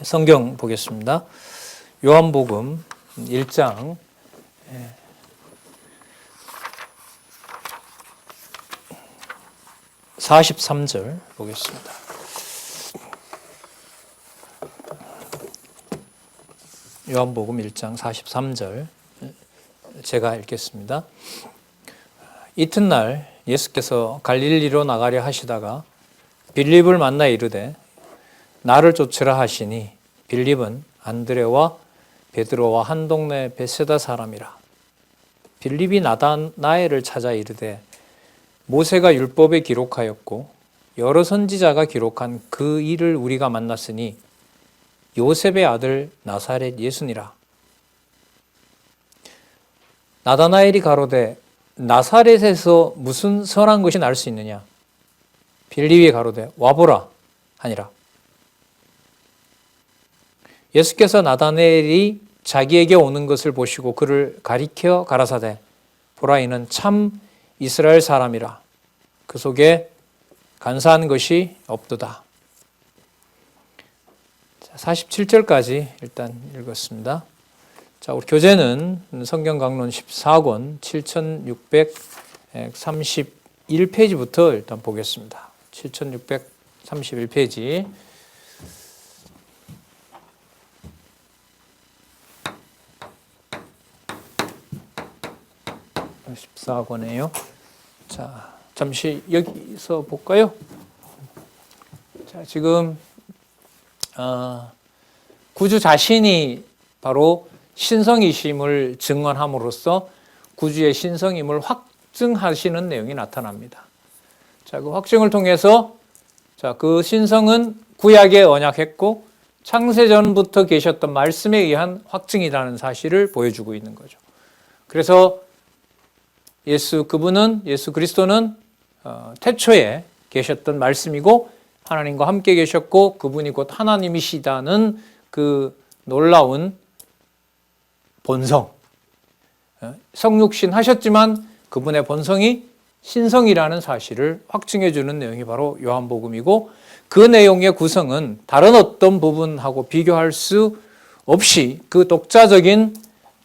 성경 보겠습니다. 요한복음 1장 43절 보겠습니다. 요한복음 1장 43절 제가 읽겠습니다. 이튿날 예수께서 갈릴리로 나가려 하시다가 빌립을 만나 이르되 나를 쫓으라 하시니 빌립은 안드레와 베드로와 한 동네 베세다 사람이라. 빌립이 나다나엘을 찾아 이르되 모세가 율법에 기록하였고 여러 선지자가 기록한 그 일을 우리가 만났으니 요셉의 아들 나사렛 예수니라. 나다나엘이 가로되 나사렛에서 무슨 선한 것이 날 수 있느냐? 빌립이 가로되 와보라 하니라. 예수께서 나다나엘이 자기에게 오는 것을 보시고 그를 가리켜 가라사대 보라 이는 참 이스라엘 사람이라. 그 속에 간사한 것이 없도다. 47절까지 일단 읽었습니다. 자, 우리 교재는 성경 강론 14권 7631페이지부터 일단 보겠습니다. 7631페이지. 14권이에요. 자, 잠시 여기서 볼까요? 자, 지금 구주 자신이 바로 신성이심을 증언함으로써 구주의 신성임을 확증하시는 내용이 나타납니다. 자, 그 확증을 통해서 자, 그 신성은 구약에 언약했고 창세전부터 계셨던 말씀에 의한 확증이라는 사실을 보여주고 있는 거죠. 그래서 예수 그리스도는 태초에 계셨던 말씀이고 하나님과 함께 계셨고 그분이 곧 하나님이시다는 그 놀라운 본성, 성육신 하셨지만 그분의 본성이 신성이라는 사실을 확증해 주는 내용이 바로 요한복음이고 그 내용의 구성은 다른 어떤 부분하고 비교할 수 없이 그 독자적인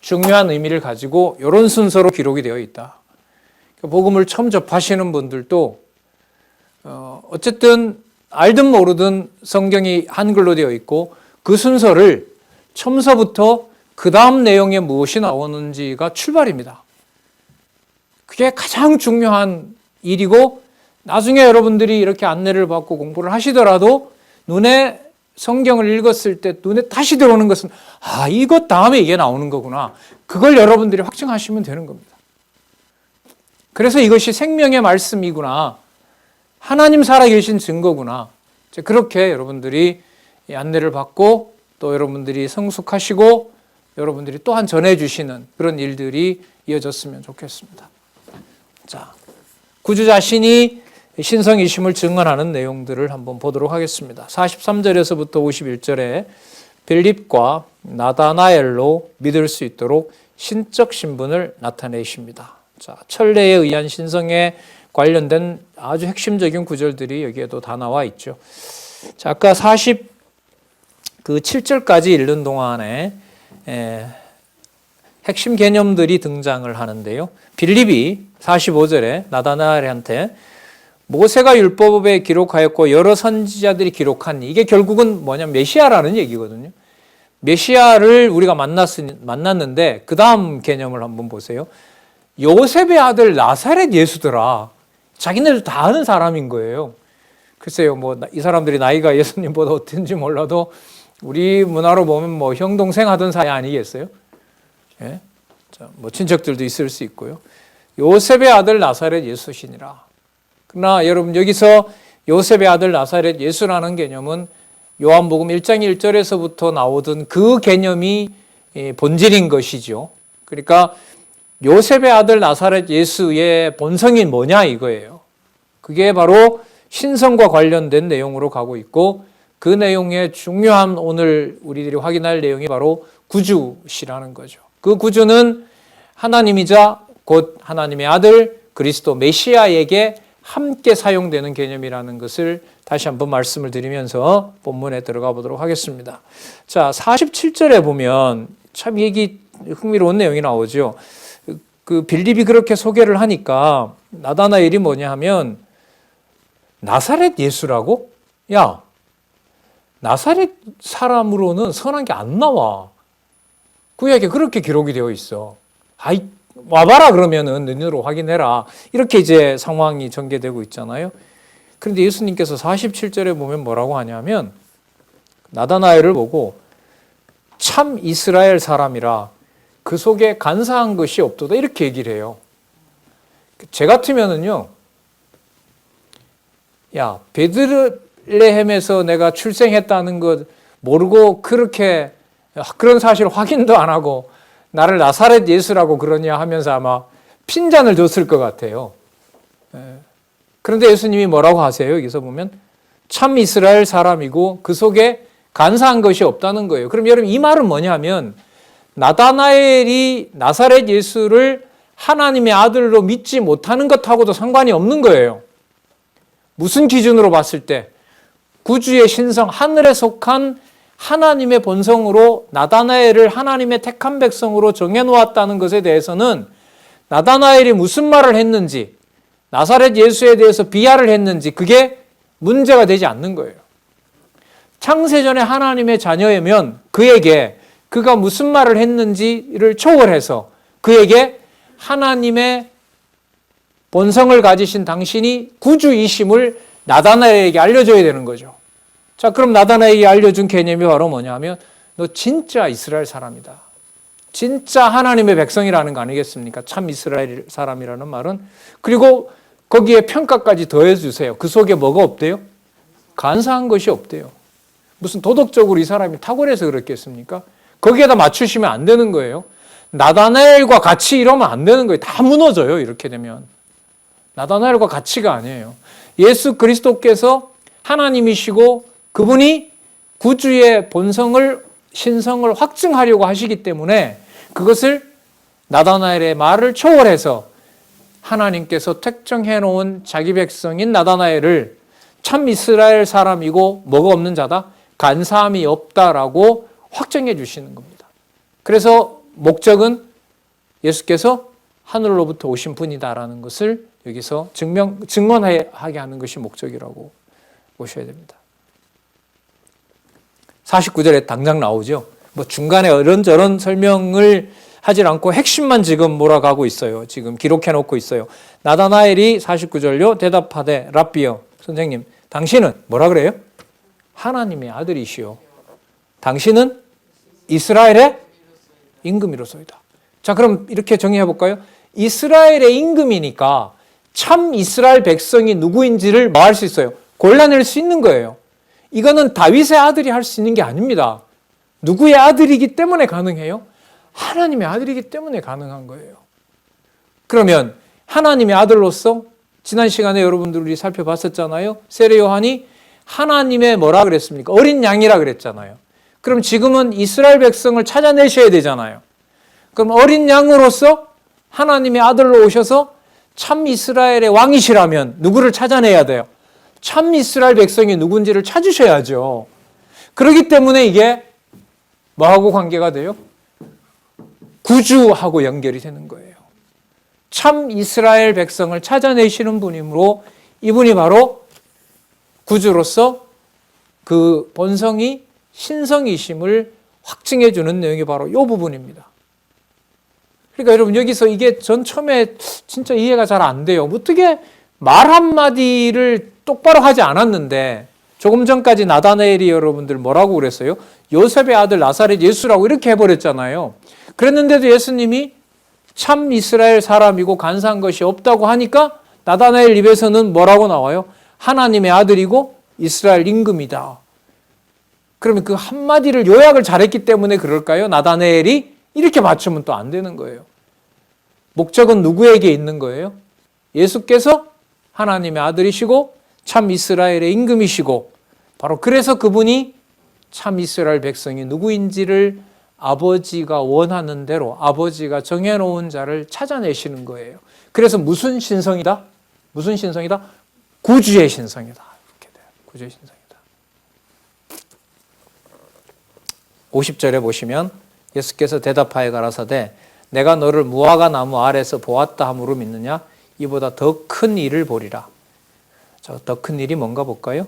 중요한 의미를 가지고 이런 순서로 기록이 되어 있다. 복음을 처음 접하시는 분들도 어쨌든 알든 모르든 성경이 한글로 되어 있고 그 순서를 처음서부터 그 다음 내용에 무엇이 나오는지가 출발입니다. 그게 가장 중요한 일이고 나중에 여러분들이 이렇게 안내를 받고 공부를 하시더라도 눈에 성경을 읽었을 때 눈에 다시 들어오는 것은 이것 다음에 이게 나오는 거구나. 그걸 여러분들이 확증하시면 되는 겁니다. 그래서 이것이 생명의 말씀이구나. 하나님 살아계신 증거구나. 그렇게 여러분들이 안내를 받고 또 여러분들이 성숙하시고 여러분들이 또한 전해주시는 그런 일들이 이어졌으면 좋겠습니다. 자, 구주 자신이 신성이심을 증언하는 내용들을 한번 보도록 하겠습니다. 43절에서부터 51절에 빌립과 나다나엘로 믿을 수 있도록 신적 신분을 나타내십니다. 자, 천례에 의한 신성에 관련된 아주 핵심적인 구절들이 여기에도 다 나와 있죠. 자, 아까 47절까지 읽는 동안에 핵심 개념들이 등장을 하는데요. 빌립이 45절에 나다나엘한테 모세가 율법에 기록하였고 여러 선지자들이 기록한 이게 결국은 뭐냐면 메시아라는 얘기거든요. 메시아를 우리가 만났는데 그 다음 개념을 한번 보세요. 요셉의 아들 나사렛 예수더라. 자기네들 다 아는 사람인 거예요. 글쎄요, 이 사람들이 나이가 예수님보다 어떤지 몰라도 우리 문화로 보면 형, 동생 하던 사이 아니겠어요? 예? 자, 친척들도 있을 수 있고요. 요셉의 아들 나사렛 예수시니라. 그러나 여러분 여기서 요셉의 아들 나사렛 예수라는 개념은 요한복음 1장 1절에서부터 나오던 그 개념이 본질인 것이죠. 그러니까 요셉의 아들 나사렛 예수의 본성이 뭐냐 이거예요. 그게 바로 신성과 관련된 내용으로 가고 있고 그 내용의 중요한 오늘 우리들이 확인할 내용이 바로 구주시라는 거죠. 그 구주는 하나님이자 곧 하나님의 아들 그리스도 메시아에게 함께 사용되는 개념이라는 것을 다시 한번 말씀을 드리면서 본문에 들어가 보도록 하겠습니다. 자, 47절에 보면 참 얘기 흥미로운 내용이 나오죠. 그 빌립이 그렇게 소개를 하니까 나다나엘이 뭐냐 하면 나사렛 예수라고? 야, 나사렛 사람으로는 선한 게 안 나와. 구약에 그렇게 기록이 되어 있어. 아이, 와봐라 그러면은 눈으로 확인해라. 이렇게 이제 상황이 전개되고 있잖아요. 그런데 예수님께서 47절에 보면 뭐라고 하냐면 나다나엘을 보고 참 이스라엘 사람이라 그 속에 간사한 것이 없도다 이렇게 얘기를 해요. 제 같으면은요, 야, 베들레헴에서 내가 출생했다는 것 모르고 그렇게 그런 사실 확인도 안 하고 나를 나사렛 예수라고 그러냐 하면서 아마 핀잔을 줬을 것 같아요. 그런데 예수님이 뭐라고 하세요? 여기서 보면 참 이스라엘 사람이고 그 속에 간사한 것이 없다는 거예요. 그럼 여러분 이 말은 뭐냐면 나다나엘이 나사렛 예수를 하나님의 아들로 믿지 못하는 것하고도 상관이 없는 거예요. 무슨 기준으로 봤을 때 구주의 신성, 하늘에 속한 하나님의 본성으로 나다나엘을 하나님의 택한 백성으로 정해놓았다는 것에 대해서는 나다나엘이 무슨 말을 했는지, 나사렛 예수에 대해서 비하를 했는지 그게 문제가 되지 않는 거예요. 창세전에 하나님의 자녀이면 그에게 그가 무슨 말을 했는지를 초월해서 그에게 하나님의 본성을 가지신 당신이 구주이심을 나다나엘에게 알려줘야 되는 거죠. 자, 그럼 나다나엘이 알려준 개념이 바로 뭐냐면 너 진짜 이스라엘 사람이다. 진짜 하나님의 백성이라는 거 아니겠습니까? 참 이스라엘 사람이라는 말은. 그리고 거기에 평가까지 더해주세요. 그 속에 뭐가 없대요? 간사한 것이 없대요. 무슨 도덕적으로 이 사람이 탁월해서 그랬겠습니까? 거기에다 맞추시면 안 되는 거예요. 나다나엘과 같이 이러면 안 되는 거예요. 다 무너져요. 이렇게 되면. 나다나엘과 같이가 아니에요. 예수 그리스도께서 하나님이시고 그분이 구주의 본성을, 신성을 확증하려고 하시기 때문에 그것을 나다나엘의 말을 초월해서 하나님께서 택정해 놓은 자기 백성인 나다나엘을 참 이스라엘 사람이고 뭐가 없는 자다? 간사함이 없다라고 확정해 주시는 겁니다. 그래서 목적은 예수께서 하늘로부터 오신 분이다라는 것을 여기서 증언하게 하는 것이 목적이라고 보셔야 됩니다. 49절에 당장 나오죠. 뭐 중간에 이런저런 설명을 하질 않고 핵심만 지금 몰아가고 있어요. 지금 기록해 놓고 있어요. 나다나엘이 49절요. 대답하되 랍비여, 선생님, 당신은 뭐라 그래요? 하나님의 아들이시오. 당신은 이스라엘의 임금이로소이다. 자, 그럼 이렇게 정의해 볼까요? 이스라엘의 임금이니까 참 이스라엘 백성이 누구인지를 뭐 할 수 있어요? 골라낼 수 있는 거예요. 이거는 다윗의 아들이 할 수 있는 게 아닙니다. 누구의 아들이기 때문에 가능해요? 하나님의 아들이기 때문에 가능한 거예요. 그러면 하나님의 아들로서 지난 시간에 여러분들이 살펴봤었잖아요. 세례 요한이 하나님의 뭐라 그랬습니까? 어린 양이라 그랬잖아요. 그럼 지금은 이스라엘 백성을 찾아내셔야 되잖아요. 그럼 어린 양으로서 하나님의 아들로 오셔서 참 이스라엘의 왕이시라면 누구를 찾아내야 돼요? 참 이스라엘 백성이 누군지를 찾으셔야죠. 그렇기 때문에 이게 뭐하고 관계가 돼요? 구주하고 연결이 되는 거예요. 참 이스라엘 백성을 찾아내시는 분이므로 이분이 바로 구주로서 그 본성이 신성이심을 확증해 주는 내용이 바로 이 부분입니다. 그러니까 여러분 여기서 이게 전 처음에 진짜 이해가 잘 안 돼요. 어떻게 말 한마디를 똑바로 하지 않았는데 조금 전까지 나다나엘이 여러분들 뭐라고 그랬어요? 요셉의 아들 나사렛 예수라고 이렇게 해버렸잖아요. 그랬는데도 예수님이 참 이스라엘 사람이고 간사한 것이 없다고 하니까 나다나엘 입에서는 뭐라고 나와요? 하나님의 아들이고 이스라엘 임금이다. 그러면 그 한마디를 요약을 잘했기 때문에 그럴까요? 나다나엘이 이렇게 맞추면 또 안 되는 거예요. 목적은 누구에게 있는 거예요? 예수께서 하나님의 아들이시고 참 이스라엘의 임금이시고 바로 그래서 그분이 참 이스라엘 백성이 누구인지를 아버지가 원하는 대로 아버지가 정해놓은 자를 찾아내시는 거예요. 그래서 무슨 신성이다? 무슨 신성이다? 구주의 신성이다. 이렇게 돼요. 구주의 신성이다. 50절에 보시면 예수께서 대답하여 가라사대 내가 너를 무화과 나무 아래서 보았다 함으로 믿느냐? 이보다 더 큰 일을 보리라. 자, 더 큰 일이 뭔가 볼까요?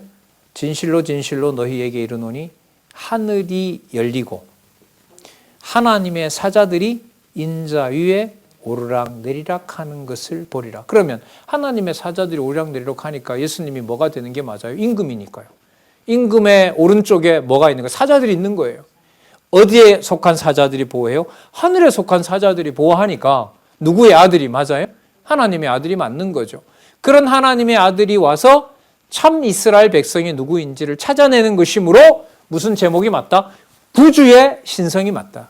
진실로 진실로 너희에게 이르노니 하늘이 열리고 하나님의 사자들이 인자 위에 오르락내리락 하는 것을 보리라. 그러면 하나님의 사자들이 오르락내리락 하니까 예수님이 뭐가 되는 게 맞아요? 임금이니까요. 임금의 오른쪽에 뭐가 있는 거예요? 사자들이 있는 거예요. 어디에 속한 사자들이 보호해요? 하늘에 속한 사자들이 보호하니까 누구의 아들이 맞아요? 하나님의 아들이 맞는 거죠. 그런 하나님의 아들이 와서 참 이스라엘 백성이 누구인지를 찾아내는 것이므로 무슨 제목이 맞다? 구주의 신성이 맞다.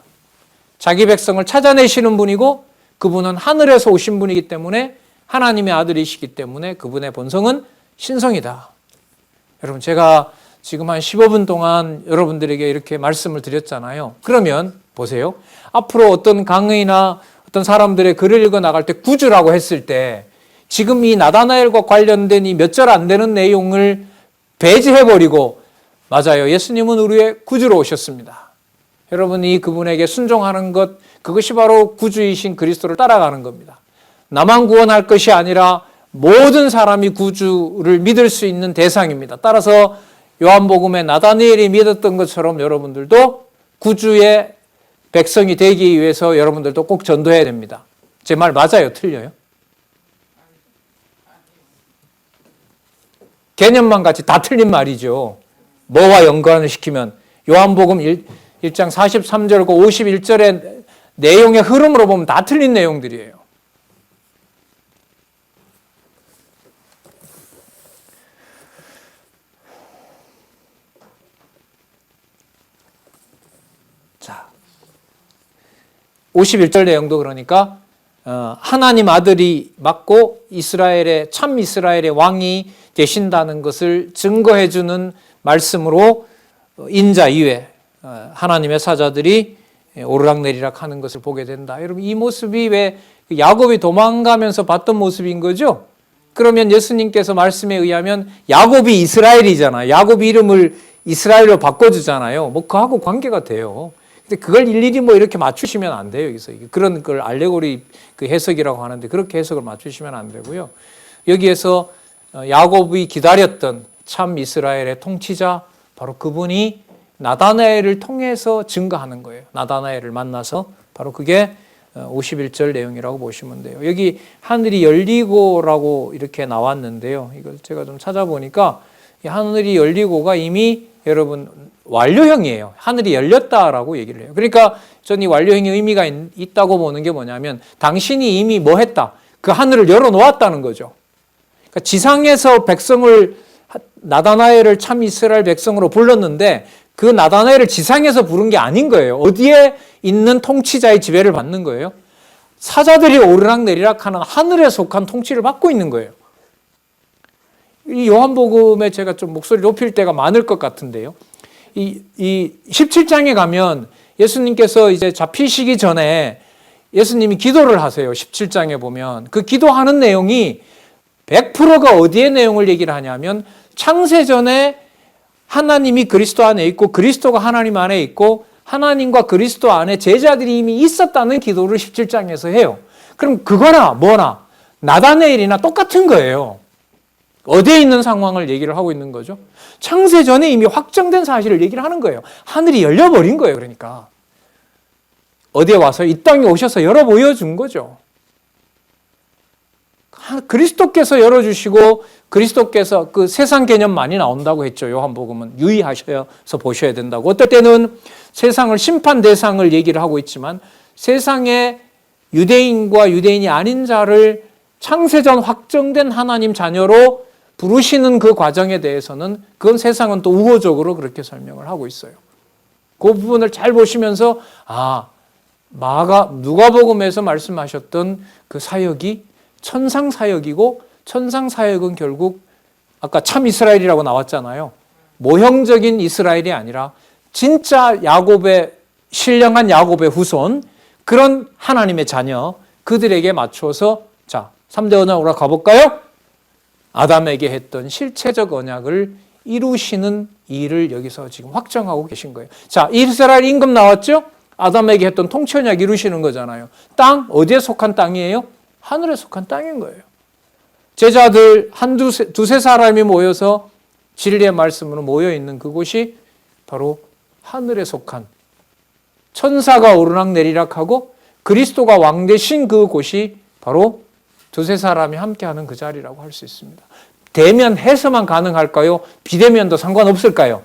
자기 백성을 찾아내시는 분이고 그분은 하늘에서 오신 분이기 때문에 하나님의 아들이시기 때문에 그분의 본성은 신성이다. 여러분 제가 지금 한 15분 동안 여러분들에게 이렇게 말씀을 드렸잖아요. 그러면 보세요. 앞으로 어떤 강의나 어떤 사람들의 글을 읽어 나갈 때 구주라고 했을 때 지금 이 나다나엘과 관련된 이 몇 절 안 되는 내용을 배제해버리고 맞아요. 예수님은 우리의 구주로 오셨습니다. 여러분이 그분에게 순종하는 것 그것이 바로 구주이신 그리스도를 따라가는 겁니다. 나만 구원할 것이 아니라 모든 사람이 구주를 믿을 수 있는 대상입니다. 따라서 요한복음에 나다니엘이 믿었던 것처럼 여러분들도 구주의 백성이 되기 위해서 여러분들도 꼭 전도해야 됩니다. 제 말 맞아요? 틀려요? 개념만 같이 다 틀린 말이죠. 뭐와 연관을 시키면 요한복음 1장 43절과 51절의 내용의 흐름으로 보면 다 틀린 내용들이에요. 자, 51절 내용도 그러니까 하나님 아들이 맞고 이스라엘의 참 이스라엘의 왕이 되신다는 것을 증거해 주는 말씀으로 인자 이외 하나님의 사자들이 오르락내리락 하는 것을 보게 된다. 여러분 이 모습이 왜 야곱이 도망가면서 봤던 모습인 거죠? 그러면 예수님께서 말씀에 의하면 야곱이 이스라엘이잖아요. 야곱 이름을 이스라엘로 바꿔주잖아요. 뭐 그하고 관계가 돼요. 근데 그걸 일일이 뭐 이렇게 맞추시면 안 돼요. 여기서 그런 걸 알레고리 그 해석이라고 하는데 그렇게 해석을 맞추시면 안 되고요. 여기에서 야곱이 기다렸던 참 이스라엘의 통치자 바로 그분이 나다나엘을 통해서 증거하는 거예요. 나다나엘을 만나서 바로 그게 51절 내용이라고 보시면 돼요. 여기 하늘이 열리고라고 이렇게 나왔는데요. 이걸 제가 좀 찾아보니까 이 하늘이 열리고가 이미 여러분 완료형이에요. 하늘이 열렸다라고 얘기를 해요. 그러니까 저는 이 완료형의 의미가 있다고 보는 게 뭐냐면 당신이 이미 뭐 했다? 그 하늘을 열어놓았다는 거죠. 그러니까 지상에서 백성을 나다나엘을 참 이스라엘 백성으로 불렀는데 그 나다나엘을 지상에서 부른 게 아닌 거예요. 어디에 있는 통치자의 지배를 받는 거예요? 사자들이 오르락내리락 하는 하늘에 속한 통치를 받고 있는 거예요. 이 요한복음에 제가 좀 목소리 높일 때가 많을 것 같은데요. 이 17장에 가면 예수님께서 이제 잡히시기 전에 예수님이 기도를 하세요. 17장에 보면 그 기도하는 내용이 100%가 어디에 내용을 얘기를 하냐면 창세전에 하나님이 그리스도 안에 있고 그리스도가 하나님 안에 있고 하나님과 그리스도 안에 제자들이 이미 있었다는 기도를 17장에서 해요. 그럼 그거나 뭐나 나다나엘이나 똑같은 거예요. 어디에 있는 상황을 얘기를 하고 있는 거죠? 창세전에 이미 확정된 사실을 얘기를 하는 거예요. 하늘이 열려버린 거예요. 그러니까 어디에 와서 이 땅에 오셔서 열어 보여준 거죠. 그리스도께서 열어주시고 그리스도께서 그 세상 개념 많이 나온다고 했죠. 요한복음은 유의하셔서 보셔야 된다고. 어떨 때는 세상을 심판 대상을 얘기를 하고 있지만 세상의 유대인과 유대인이 아닌 자를 창세전 확정된 하나님 자녀로 부르시는 그 과정에 대해서는 그건 세상은 또 우호적으로 그렇게 설명을 하고 있어요. 그 부분을 잘 보시면서 누가복음에서 말씀하셨던 그 사역이 천상 사역이고 천상 사역은 결국 아까 참 이스라엘이라고 나왔잖아요. 모형적인 이스라엘이 아니라 진짜 야곱의 신령한 야곱의 후손 그런 하나님의 자녀 그들에게 맞춰서 자 3대 언약으로 가볼까요? 아담에게 했던 실체적 언약을 이루시는 일을 여기서 지금 확정하고 계신 거예요. 자, 이스라엘 임금 나왔죠? 아담에게 했던 통치 언약 이루시는 거잖아요. 땅, 어디에 속한 땅이에요? 하늘에 속한 땅인 거예요. 제자들 두세 사람이 모여서 진리의 말씀으로 모여 있는 그곳이 바로 하늘에 속한, 천사가 오르락내리락하고 그리스도가 왕 되신 그곳이 바로 두세 사람이 함께하는 그 자리라고 할 수 있습니다. 대면해서만 가능할까요? 비대면도 상관없을까요?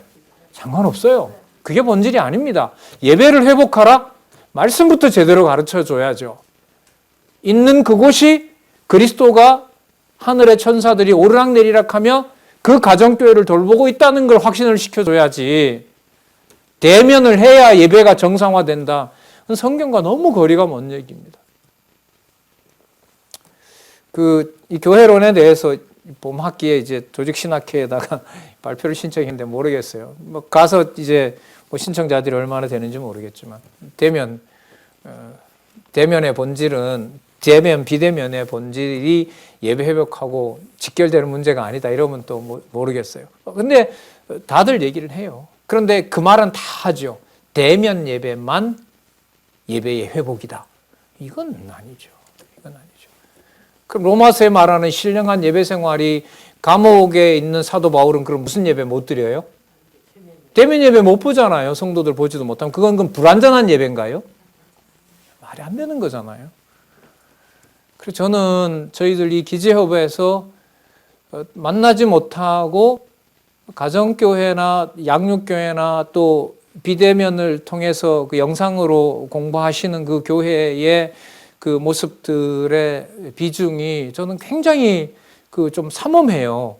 상관없어요. 그게 본질이 아닙니다. 예배를 회복하라? 말씀부터 제대로 가르쳐줘야죠. 있는 그곳이 그리스도가 하늘의 천사들이 오르락내리락하며 그 가정교회를 돌보고 있다는 걸 확신을 시켜줘야지, 대면을 해야 예배가 정상화된다. 성경과 너무 거리가 먼 얘기입니다. 이 교회론에 대해서 봄 학기에 이제 조직신학회에다가 발표를 신청했는데 모르겠어요. 가서 이제 신청자들이 얼마나 되는지 모르겠지만, 대면의 본질은 비대면의 본질이 예배 회복하고 직결되는 문제가 아니다 이러면 또 모르겠어요. 근데 다들 얘기를 해요. 그런데 그 말은 다 하죠. 대면 예배만 예배의 회복이다. 이건 아니죠. 그럼 로마서에 말하는 신령한 예배 생활이, 감옥에 있는 사도 바울은 그럼 무슨 예배 못 드려요? 대면 예배 못 보잖아요. 성도들 보지도 못하면. 그건 불완전한 예배인가요? 말이 안 되는 거잖아요. 그래서 저는 저희들 이 기재협에서 만나지 못하고 가정교회나 양육교회나 또 비대면을 통해서 그 영상으로 공부하시는 그 교회의 그 모습들의 비중이 저는 굉장히 좀 삼엄해요.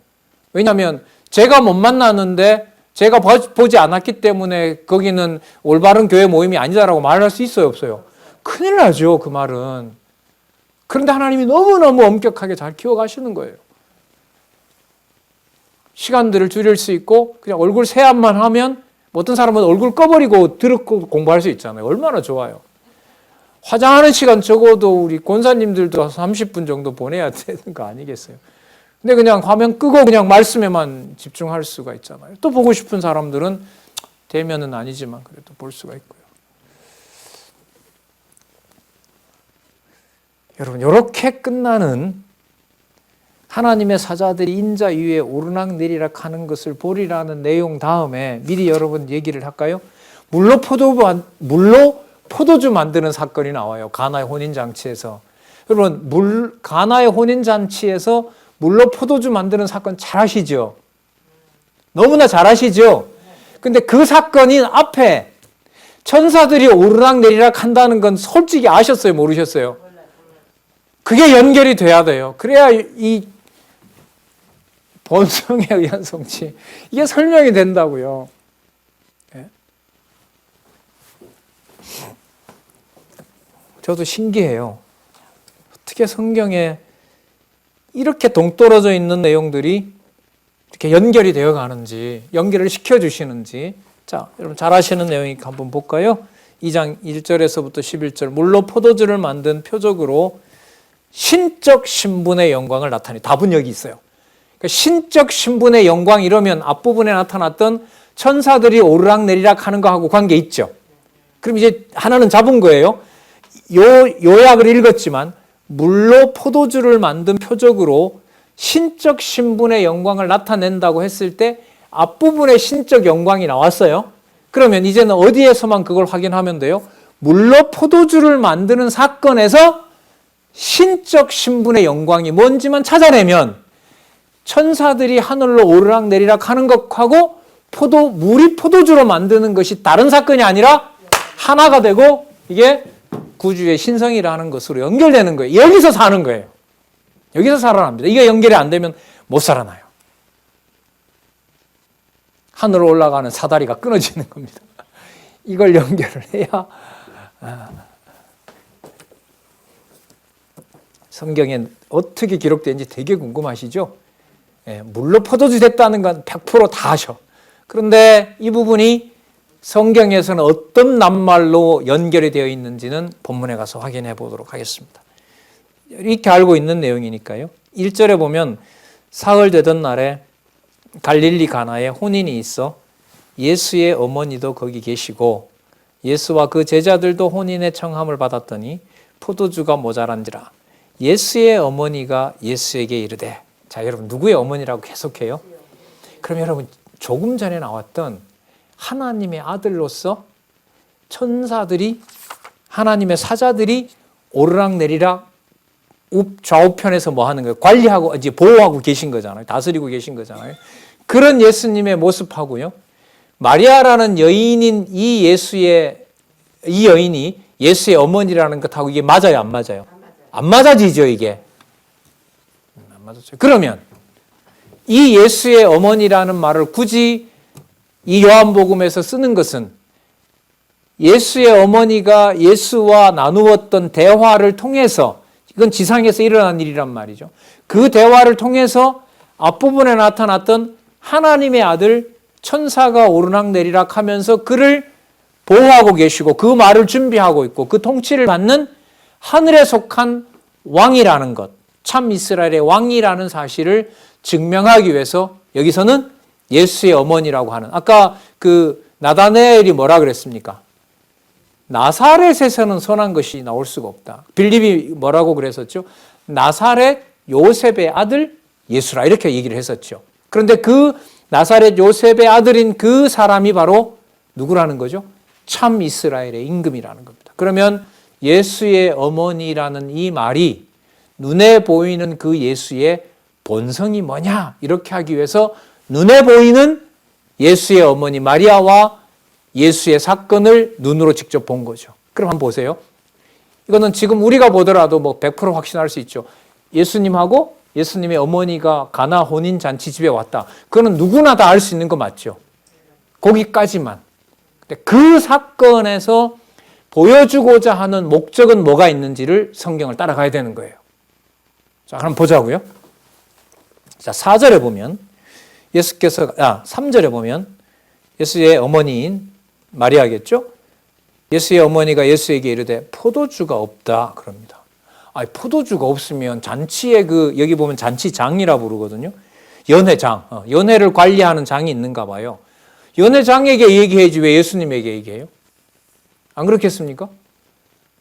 왜냐하면 제가 못 만나는데 제가 보지 않았기 때문에 거기는 올바른 교회 모임이 아니다라고 말할 수 있어요, 없어요? 큰일 나죠, 그 말은. 그런데 하나님이 너무너무 엄격하게 잘 키워가시는 거예요. 시간들을 줄일 수 있고 그냥 얼굴 세안만 하면, 어떤 사람은 얼굴 꺼버리고 들었고 공부할 수 있잖아요. 얼마나 좋아요. 화장하는 시간 적어도 우리 권사님들도 30분 정도 보내야 되는 거 아니겠어요? 근데 그냥 화면 끄고 그냥 말씀에만 집중할 수가 있잖아요. 또 보고 싶은 사람들은 대면은 아니지만 그래도 볼 수가 있고요. 여러분, 이렇게 끝나는 하나님의 사자들이 인자 위에 오르락내리락 하는 것을 보리라는 내용 다음에 미리 여러분 얘기를 할까요? 물로 포도주 만드는 사건이 나와요. 가나의 혼인잔치에서. 여러분, 가나의 혼인잔치에서 물로 포도주 만드는 사건 잘 아시죠? 너무나 잘 아시죠? 근데 그 사건이 앞에 천사들이 오르락내리락 한다는 건 솔직히 아셨어요? 모르셨어요? 그게 연결이 돼야 돼요. 그래야 이 본성에 의한 성취, 이게 설명이 된다고요. 예? 저도 신기해요. 어떻게 성경에 이렇게 동떨어져 있는 내용들이 이렇게 연결이 되어 가는지, 연결을 시켜주시는지. 자, 여러분 잘 아시는 내용이니까 한번 볼까요? 2장 1절에서부터 11절. 물로 포도주를 만든 표적으로 신적 신분의 영광을 나타내. 답은 여기 있어요. 그러니까 신적 신분의 영광 이러면 앞부분에 나타났던 천사들이 오르락내리락 하는 거하고 관계 있죠. 그럼 이제 하나는 잡은 거예요. 요약을 읽었지만 물로 포도주를 만든 표적으로 신적 신분의 영광을 나타낸다고 했을 때 앞부분에 신적 영광이 나왔어요. 그러면 이제는 어디에서만 그걸 확인하면 돼요? 물로 포도주를 만드는 사건에서 신적 신분의 영광이 뭔지만 찾아내면 천사들이 하늘로 오르락내리락 하는 것하고 물이 포도주로 만드는 것이 다른 사건이 아니라 하나가 되고 이게 구주의 신성이라는 것으로 연결되는 거예요. 여기서 사는 거예요. 여기서 살아납니다. 이게 연결이 안 되면 못 살아나요. 하늘로 올라가는 사다리가 끊어지는 겁니다. 이걸 연결을 해야 성경에 어떻게 기록되는지 되게 궁금하시죠? 예, 물로 포도주 됐다는 건 100% 다 아셔. 그런데 이 부분이 성경에서는 어떤 낱말로 연결이 되어 있는지는 본문에 가서 확인해 보도록 하겠습니다. 이렇게 알고 있는 내용이니까요. 1절에 보면 사흘 되던 날에 갈릴리 가나에 혼인이 있어 예수의 어머니도 거기 계시고 예수와 그 제자들도 혼인의 청함을 받았더니 포도주가 모자란지라. 예수의 어머니가 예수에게 이르되, 자 여러분 누구의 어머니라고 계속해요? 그럼 여러분 조금 전에 나왔던 하나님의 아들로서 천사들이, 하나님의 사자들이 오르락내리락 좌우편에서 뭐 하는 거예요? 관리하고 이제 보호하고 계신 거잖아요. 다스리고 계신 거잖아요. 그런 예수님의 모습하고요, 마리아라는 여인인 이 여인이 예수의 어머니라는 것하고 이게 맞아요, 안 맞아요? 안 맞아지죠, 이게. 안 맞았죠. 그러면 이 예수의 어머니라는 말을 굳이 이 요한복음에서 쓰는 것은 예수의 어머니가 예수와 나누었던 대화를 통해서, 이건 지상에서 일어난 일이란 말이죠. 그 대화를 통해서 앞부분에 나타났던 하나님의 아들 천사가 오르락내리락 하면서 그를 보호하고 계시고 그 말을 준비하고 있고 그 통치를 받는 하늘에 속한 왕이라는 것, 참 이스라엘의 왕이라는 사실을 증명하기 위해서 여기서는 예수의 어머니라고 하는, 아까 그 나다나엘이 뭐라 그랬습니까? 나사렛에서는 선한 것이 나올 수가 없다. 빌립이 뭐라고 그랬었죠? 나사렛 요셉의 아들 예수라, 이렇게 얘기를 했었죠. 그런데 그 나사렛 요셉의 아들인 그 사람이 바로 누구라는 거죠? 참 이스라엘의 임금이라는 겁니다. 그러면 예수의 어머니라는 이 말이 눈에 보이는 그 예수의 본성이 뭐냐, 이렇게 하기 위해서 눈에 보이는 예수의 어머니 마리아와 예수의 사건을 눈으로 직접 본 거죠. 그럼 한번 보세요. 이거는 지금 우리가 보더라도 뭐 100% 확신할 수 있죠. 예수님하고 예수님의 어머니가 가나 혼인 잔치집에 왔다. 그거는 누구나 다 알 수 있는 거 맞죠? 거기까지만. 근데 그 사건에서 보여주고자 하는 목적은 뭐가 있는지를 성경을 따라가야 되는 거예요. 자, 그럼 보자고요. 자, 4절에 보면 3절에 보면 예수의 어머니인 마리아겠죠? 예수의 어머니가 예수에게 이르되 포도주가 없다 그럽니다. 아니, 포도주가 없으면 잔치에 여기 보면 잔치장이라 부르거든요. 연회장, 연회를 관리하는 장이 있는가 봐요. 연회장에게 얘기해야지 왜 예수님에게 얘기해요? 안 그렇겠습니까?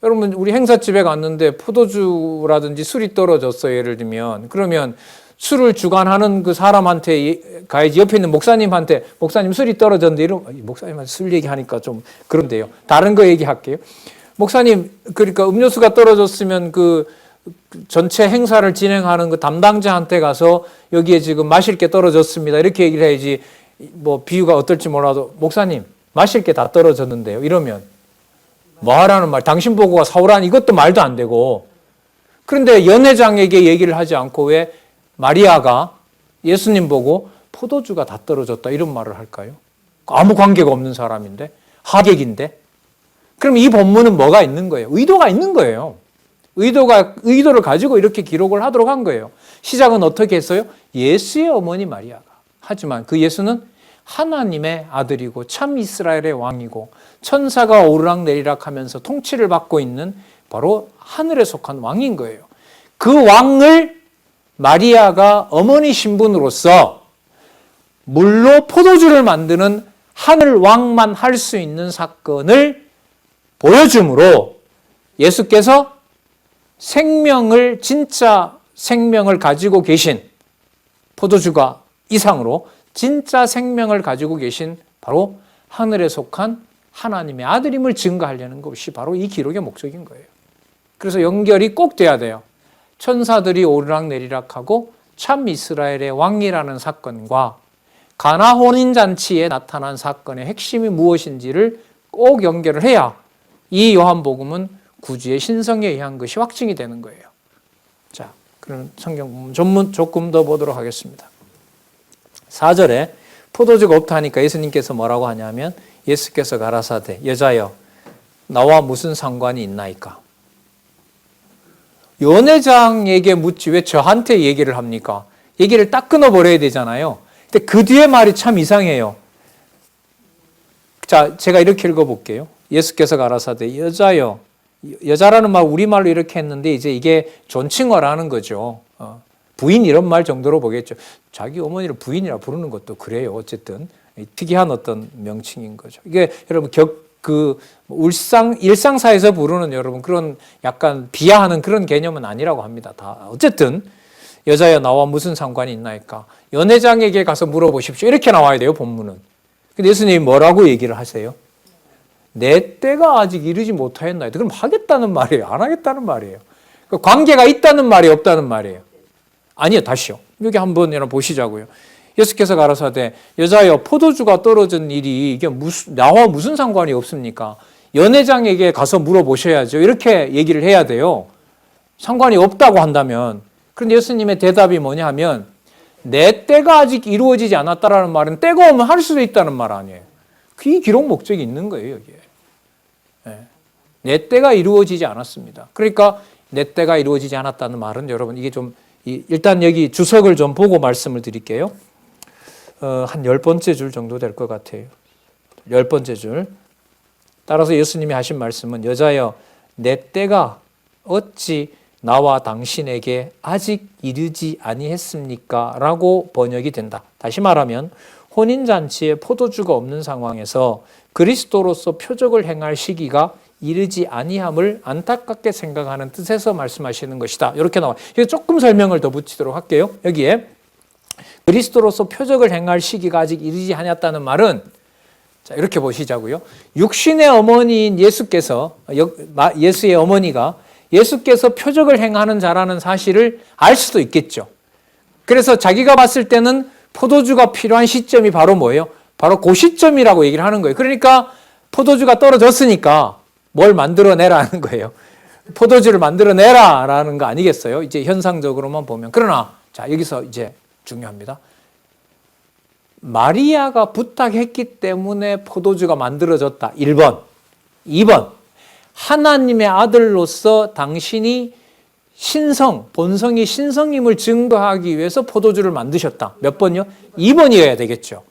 여러분, 우리 행사집에 갔는데 포도주라든지 술이 떨어졌어요, 예를 들면. 그러면 술을 주관하는 그 사람한테 가야지, 옆에 있는 목사님한테 목사님 술이 떨어졌는데, 목사님한테 술 얘기하니까 좀 그런데요. 다른 거 얘기할게요. 목사님, 그러니까 음료수가 떨어졌으면 그 전체 행사를 진행하는 그 담당자한테 가서 여기에 지금 마실 게 떨어졌습니다, 이렇게 얘기를 해야지. 뭐 비유가 어떨지 몰라도 목사님 마실 게 다 떨어졌는데요, 이러면 뭐 하라는 말, 당신 보고 사오라는, 이것도 말도 안 되고. 그런데 연회장에게 얘기를 하지 않고 왜 마리아가 예수님 보고 포도주가 다 떨어졌다 이런 말을 할까요? 아무 관계가 없는 사람인데, 하객인데. 그럼 이 본문은 뭐가 있는 거예요? 의도가 있는 거예요. 의도를 가지고 이렇게 기록을 하도록 한 거예요. 시작은 어떻게 했어요? 예수의 어머니 마리아가. 하지만 그 예수는 하나님의 아들이고 참 이스라엘의 왕이고 천사가 오르락내리락 하면서 통치를 받고 있는 바로 하늘에 속한 왕인 거예요. 그 왕을 마리아가 어머니 신분으로서 물로 포도주를 만드는 하늘 왕만 할 수 있는 사건을 보여줌으로 예수께서 진짜 생명을 가지고 계신, 포도주가 이상으로 진짜 생명을 가지고 계신 바로 하늘에 속한 하나님의 아들임을 증거하려는 것이 바로 이 기록의 목적인 거예요. 그래서 연결이 꼭 돼야 돼요. 천사들이 오르락내리락하고 참 이스라엘의 왕이라는 사건과 가나 혼인잔치에 나타난 사건의 핵심이 무엇인지를 꼭 연결을 해야 이 요한복음은 구주의 신성에 의한 것이 확증이 되는 거예요. 자, 그럼 성경 본문 조금 더 보도록 하겠습니다. 4절에 포도주가 없다 하니까 예수님께서 뭐라고 하냐면, 예수께서 가라사대 여자여 나와 무슨 상관이 있나이까? 연회장에게 묻지 왜 저한테 얘기를 합니까? 얘기를 딱 끊어버려야 되잖아요. 근데 그 뒤에 말이 참 이상해요. 자, 제가 이렇게 읽어볼게요. 예수께서 가라사대 여자여, 여자라는 말 우리말로 이렇게 했는데 이제 이게 존칭어라는 거죠. 부인 이런 말 정도로 보겠죠. 자기 어머니를 부인이라 부르는 것도 그래요. 어쨌든 특이한 어떤 명칭인 거죠. 이게 여러분 일상사에서 부르는 여러분 그런 약간 비하하는 그런 개념은 아니라고 합니다. 다 어쨌든 여자여 나와 무슨 상관이 있나이까? 연회장에게 가서 물어보십시오. 이렇게 나와야 돼요, 본문은. 근데 예수님이 뭐라고 얘기를 하세요? 내 때가 아직 이르지 못하였나이다. 그럼 하겠다는 말이에요? 안 하겠다는 말이에요? 관계가 있다는 말이 없다는 말이에요? 아니요, 다시요. 여기 한번 여러분 보시자고요. 예수께서 가라사대 여자여 포도주가 떨어진 일이 이게 나와 무슨 상관이 없습니까? 연회장에게 가서 물어보셔야죠. 이렇게 얘기를 해야 돼요. 상관이 없다고 한다면. 그런데 예수님의 대답이 뭐냐 하면 내 때가 아직 이루어지지 않았다라는 말은 때가 오면 할 수도 있다는 말 아니에요. 이 기록 목적이 있는 거예요, 여기에. 내 때가 이루어지지 않았습니다. 그러니까 내 때가 이루어지지 않았다는 말은 여러분 이게 좀 일단 여기 주석을 좀 보고 말씀을 드릴게요. 한 10번째 줄 정도 될 것 같아요. 10번째 줄. 따라서 예수님이 하신 말씀은 여자여 내 때가 어찌 나와 당신에게 아직 이르지 아니했습니까? 라고 번역이 된다. 다시 말하면 혼인잔치에 포도주가 없는 상황에서 그리스도로서 표적을 행할 시기가 이르지 아니함을 안타깝게 생각하는 뜻에서 말씀하시는 것이다. 이렇게 나와요. 여기 조금 설명을 더 붙이도록 할게요. 여기에 그리스도로서 표적을 행할 시기가 아직 이르지 아니었다는 말은 자 이렇게 보시자고요. 육신의 어머니인 예수께서 예수의 어머니가 예수께서 표적을 행하는 자라는 사실을 알 수도 있겠죠. 그래서 자기가 봤을 때는 포도주가 필요한 시점이 바로 뭐예요? 바로 그 시점이라고 얘기를 하는 거예요. 그러니까 포도주가 떨어졌으니까 뭘 만들어내라는 거예요. 포도주를 만들어내라라는 거 아니겠어요? 이제 현상적으로만 보면. 그러나 자 여기서 이제 중요합니다. 마리아가 부탁했기 때문에 포도주가 만들어졌다. 1번. 2번. 하나님의 아들로서 당신이 본성이 신성임을 증거하기 위해서 포도주를 만드셨다. 몇 번요? 2번이어야 되겠죠.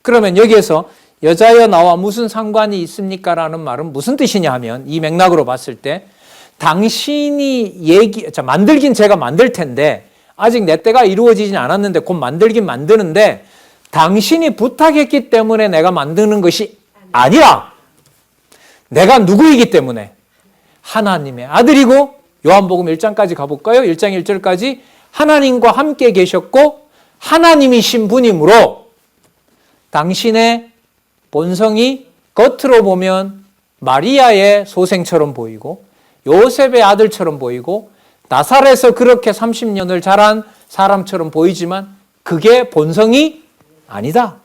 그러면 여기에서 여자여 나와 무슨 상관이 있습니까? 라는 말은 무슨 뜻이냐 하면 이 맥락으로 봤을 때 당신이 만들긴 제가 만들 텐데 아직 내 때가 이루어지진 않았는데 곧 만들긴 만드는데 당신이 부탁했기 때문에 내가 만드는 것이 아니라 내가 누구이기 때문에 하나님의 아들이고 요한복음 1장까지 가볼까요? 1장 1절까지 하나님과 함께 계셨고 하나님이신 분이므로 당신의 본성이 겉으로 보면 마리아의 소생처럼 보이고 요셉의 아들처럼 보이고 나사렛에서 그렇게 30년을 자란 사람처럼 보이지만 그게 본성이 아니다.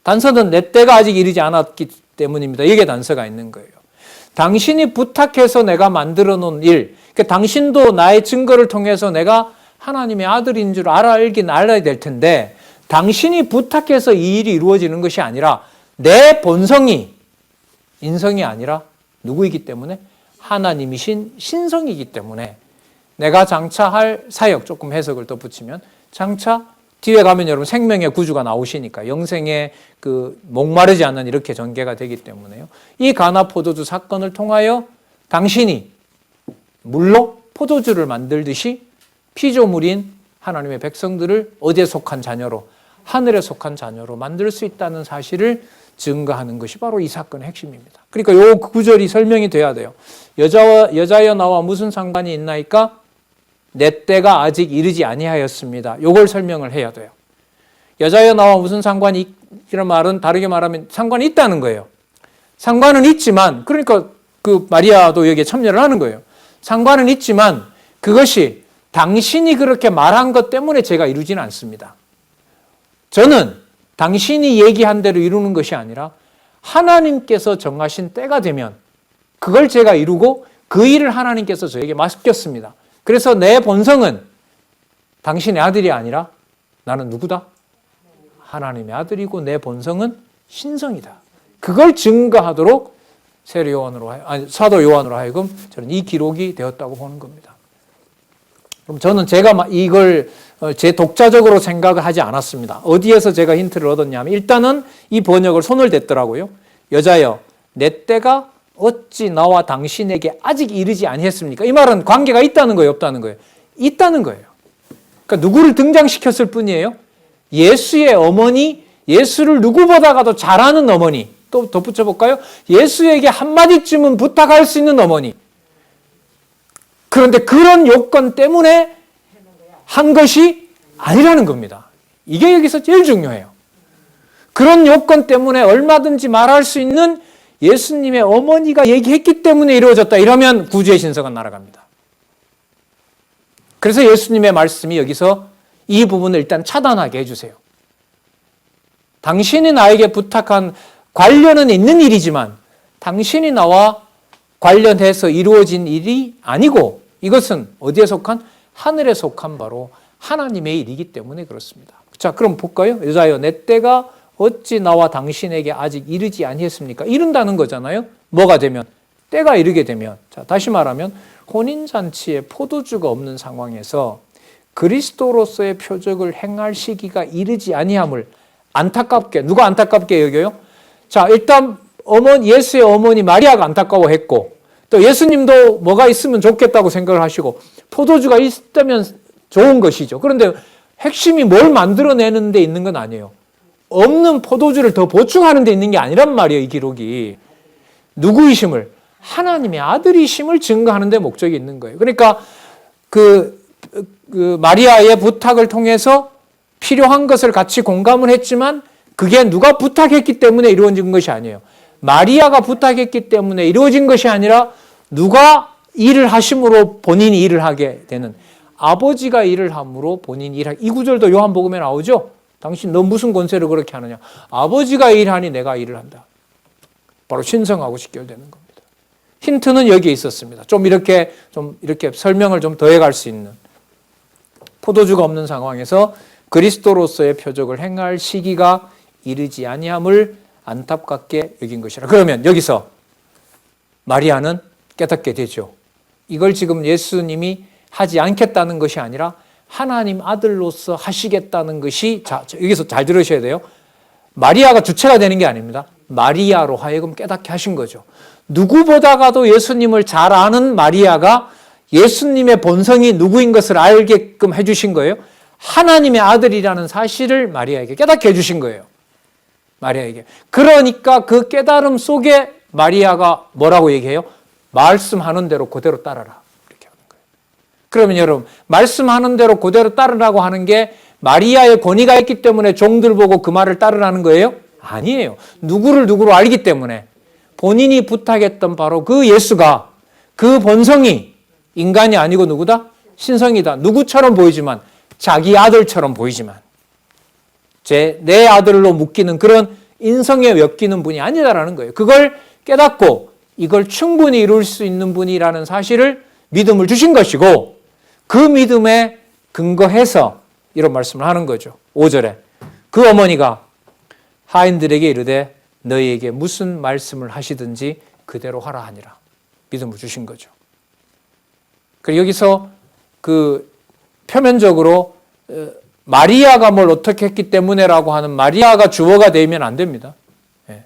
단서는 내 때가 아직 이르지 않았기 때문입니다. 이게 단서가 있는 거예요. 당신이 부탁해서 내가 만들어 놓은 일, 그러니까 당신도 나의 증거를 통해서 내가 하나님의 아들인 줄 알아야 될 텐데 당신이 부탁해서 이 일이 이루어지는 것이 아니라 내 본성이 인성이 아니라 누구이기 때문에 하나님이신 신성이기 때문에 내가 장차할 사역 조금 해석을 더 붙이면 장차 뒤에 가면 여러분 생명의 구주가 나오시니까 영생의 그 목마르지 않는 이렇게 전개가 되기 때문에요. 이 가나 포도주 사건을 통하여 당신이 물로 포도주를 만들듯이 피조물인 하나님의 백성들을 어디에 속한 자녀로 하늘에 속한 자녀로 만들 수 있다는 사실을 증거하는 것이 바로 이 사건의 핵심입니다. 그러니까 이 구절이 설명이 돼야 돼요. 여자여 나와 무슨 상관이 있나이까? 내 때가 아직 이르지 아니하였습니다. 이걸 설명을 해야 돼요. 여자여 나와 무슨 상관이 이런 말은 다르게 말하면 상관이 있다는 거예요. 상관은 있지만 그러니까 그 마리아도 여기에 참여를 하는 거예요. 상관은 있지만 그것이 당신이 그렇게 말한 것 때문에 제가 이루지는 않습니다. 저는 당신이 얘기한 대로 이루는 것이 아니라 하나님께서 정하신 때가 되면 그걸 제가 이루고 그 일을 하나님께서 저에게 맡겼습니다. 그래서 내 본성은 당신의 아들이 아니라 나는 누구다? 하나님의 아들이고 내 본성은 신성이다. 그걸 증거하도록 사도 요한으로 하여금 저는 이 기록이 되었다고 보는 겁니다. 그럼 저는 제가 이걸 제 독자적으로 생각을 하지 않았습니다. 어디에서 제가 힌트를 얻었냐면 일단은 이 번역을 손을 댔더라고요. 여자여 내 때가 어찌 나와 당신에게 아직 이르지 아니했습니까? 이 말은 관계가 있다는 거예요, 없다는 거예요? 있다는 거예요. 그러니까 누구를 등장시켰을 뿐이에요. 예수의 어머니, 예수를 누구보다가도 잘 아는 어머니, 또 덧붙여 볼까요? 예수에게 한마디쯤은 부탁할 수 있는 어머니. 그런데 그런 요건 때문에 한 것이 아니라는 겁니다. 이게 여기서 제일 중요해요. 그런 요건 때문에 얼마든지 말할 수 있는 예수님의 어머니가 얘기했기 때문에 이루어졌다. 이러면 구주의 신성은 날아갑니다. 그래서 예수님의 말씀이 여기서 이 부분을 일단 차단하게 해주세요. 당신이 나에게 부탁한 관련은 있는 일이지만 당신이 나와 관련해서 이루어진 일이 아니고 이것은 어디에 속한? 하늘에 속한 바로 하나님의 일이기 때문에 그렇습니다. 자, 그럼 볼까요? 여자여 내 때가 어찌 나와 당신에게 아직 이르지 아니했습니까? 이른다는 거잖아요. 뭐가 되면? 때가 이르게 되면. 자, 다시 말하면 혼인잔치에 포도주가 없는 상황에서 그리스도로서의 표적을 행할 시기가 이르지 아니함을 안타깝게, 누가 안타깝게 여겨요? 자, 일단 예수의 어머니 마리아가 안타까워했고 또 예수님도 뭐가 있으면 좋겠다고 생각을 하시고 포도주가 있다면 좋은 것이죠. 그런데 핵심이 뭘 만들어내는 데 있는 건 아니에요. 없는 포도주를 더 보충하는 데 있는 게 아니란 말이에요. 이 기록이. 누구이심을? 하나님의 아들이심을 증거하는 데 목적이 있는 거예요. 그러니까 그 마리아의 부탁을 통해서 필요한 것을 같이 공감을 했지만 그게 누가 부탁했기 때문에 이루어진 것이 아니에요. 마리아가 부탁했기 때문에 이루어진 것이 아니라 누가 일을 하심으로 본인이 일을 하게 되는, 아버지가 일을 함으로 본인이 일하게. 이 구절도 요한복음에 나오죠. 당신 너 무슨 권세를 그렇게 하느냐. 아버지가 일하니 내가 일을 한다. 바로 신성하고 직결되는 겁니다. 힌트는 여기에 있었습니다. 좀 이렇게 설명을 좀 더해갈 수 있는. 포도주가 없는 상황에서 그리스도로서의 표적을 행할 시기가 이르지 아니함을 안타깝게 여긴 것이라. 그러면 여기서 마리아는 깨닫게 되죠. 이걸 지금 예수님이 하지 않겠다는 것이 아니라 하나님 아들로서 하시겠다는 것이, 자, 여기서 잘 들으셔야 돼요. 마리아가 주체가 되는 게 아닙니다. 마리아로 하여금 깨닫게 하신 거죠. 누구보다가도 예수님을 잘 아는 마리아가 예수님의 본성이 누구인 것을 알게끔 해주신 거예요. 하나님의 아들이라는 사실을 마리아에게 깨닫게 해주신 거예요. 마리아에게. 그러니까 그 깨달음 속에 마리아가 뭐라고 얘기해요? 말씀하는 대로 그대로 따르라. 이렇게 하는 거예요. 그러면 여러분, 말씀하는 대로 그대로 따르라고 하는 게 마리아의 권위가 있기 때문에 종들 보고 그 말을 따르라는 거예요? 아니에요. 누구로 알기 때문에 본인이 부탁했던 바로 그 예수가, 그 본성이 인간이 아니고 누구다? 신성이다. 누구처럼 보이지만, 자기 아들처럼 보이지만, 내 아들로 묶이는 그런 인성에 엮이는 분이 아니다라는 거예요. 그걸 깨닫고 이걸 충분히 이룰 수 있는 분이라는 사실을, 믿음을 주신 것이고, 그 믿음에 근거해서 이런 말씀을 하는 거죠. 5절에 그 어머니가 하인들에게 이르되 너희에게 무슨 말씀을 하시든지 그대로 하라 하니라. 믿음을 주신 거죠. 그리고 여기서 그 표면적으로 마리아가 뭘 어떻게 했기 때문에라고 하는 마리아가 주어가 되면 안 됩니다. 네.